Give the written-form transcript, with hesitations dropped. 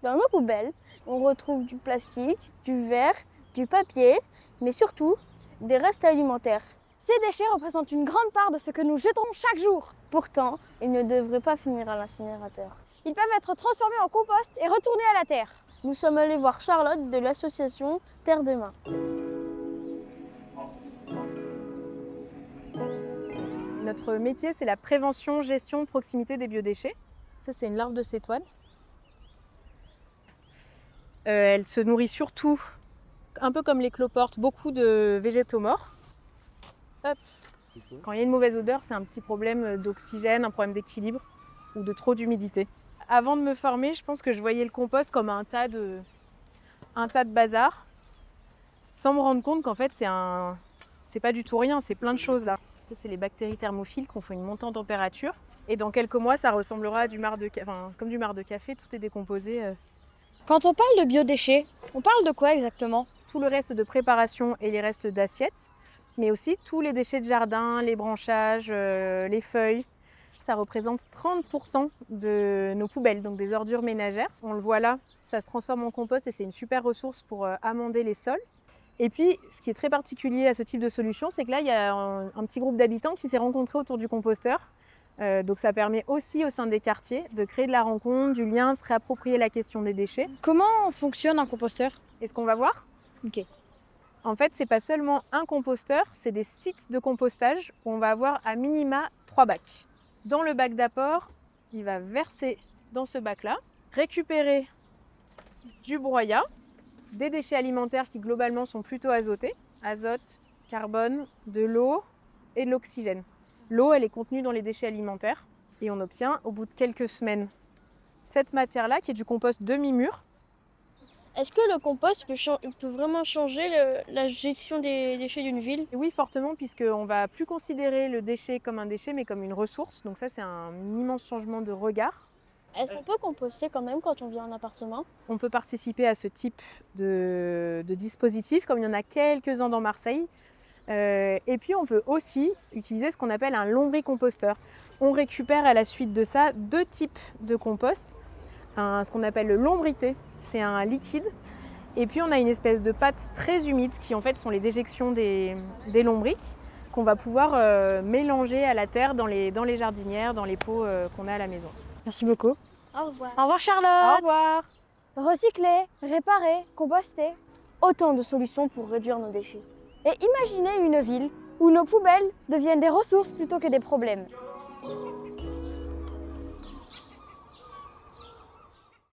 Dans nos poubelles, on retrouve du plastique, du verre, du papier, mais surtout des restes alimentaires. Ces déchets représentent une grande part de ce que nous jetons chaque jour. Pourtant, ils ne devraient pas finir à l'incinérateur. Ils peuvent être transformés en compost et retournés à la terre. Nous sommes allés voir Charlotte de l'association Terre Demain. Notre métier, c'est la prévention, gestion, proximité des biodéchets. Ça, c'est une larve de cétoine. Elle se nourrit surtout, un peu comme les cloportes, beaucoup de végétaux morts. Hop. Quand il y a une mauvaise odeur, c'est un petit problème d'oxygène, un problème d'équilibre ou de trop d'humidité. Avant de me former, je pense que je voyais le compost comme un tas de bazar, sans me rendre compte qu'en fait, c'est pas du tout rien, c'est plein de choses là. C'est les bactéries thermophiles qui font une montée en température. Et dans quelques mois, ça ressemblera à comme du marc de café, tout est décomposé. Quand on parle de biodéchets, on parle de quoi exactement? Tout le reste de préparation et les restes d'assiettes, mais aussi tous les déchets de jardin, les branchages, les feuilles. Ça représente 30% de nos poubelles, donc des ordures ménagères. On le voit là, ça se transforme en compost et c'est une super ressource pour amender les sols. Et puis, ce qui est très particulier à ce type de solution, c'est que là, il y a un petit groupe d'habitants qui s'est rencontré autour du composteur. Donc ça permet aussi au sein des quartiers de créer de la rencontre, du lien, de se réapproprier la question des déchets. Comment fonctionne un composteur? Est-ce qu'on va voir? Ok. En fait, c'est pas seulement un composteur, c'est des sites de compostage où on va avoir à minima 3 bacs. Dans le bac d'apport, il va verser dans ce bac-là, récupérer du broyat, des déchets alimentaires qui globalement sont plutôt azotés, azote, carbone, de l'eau et de l'oxygène. L'eau, elle est contenue dans les déchets alimentaires et on obtient au bout de quelques semaines cette matière-là qui est du compost demi-mûr. Est-ce que le compost peut vraiment changer la gestion des déchets d'une ville? Et oui, fortement, puisqu'on ne va plus considérer le déchet comme un déchet mais comme une ressource. Donc ça, c'est un immense changement de regard. Est-ce qu'on peut composter quand même quand on vit en appartement? On peut participer à ce type de dispositif, comme il y en a quelques-uns dans Marseille. Et puis on peut aussi utiliser ce qu'on appelle un lombricomposteur. On récupère à la suite de ça 2 types de compost. Ce qu'on appelle le lombrité, c'est un liquide. Et puis on a une espèce de pâte très humide qui en fait sont les déjections des lombrics qu'on va pouvoir mélanger à la terre dans les jardinières, dans les pots qu'on a à la maison. Merci beaucoup. Au revoir. Au revoir Charlotte. Au revoir. Recycler, réparer, composter. Autant de solutions pour réduire nos déchets. Et imaginez une ville où nos poubelles deviennent des ressources plutôt que des problèmes.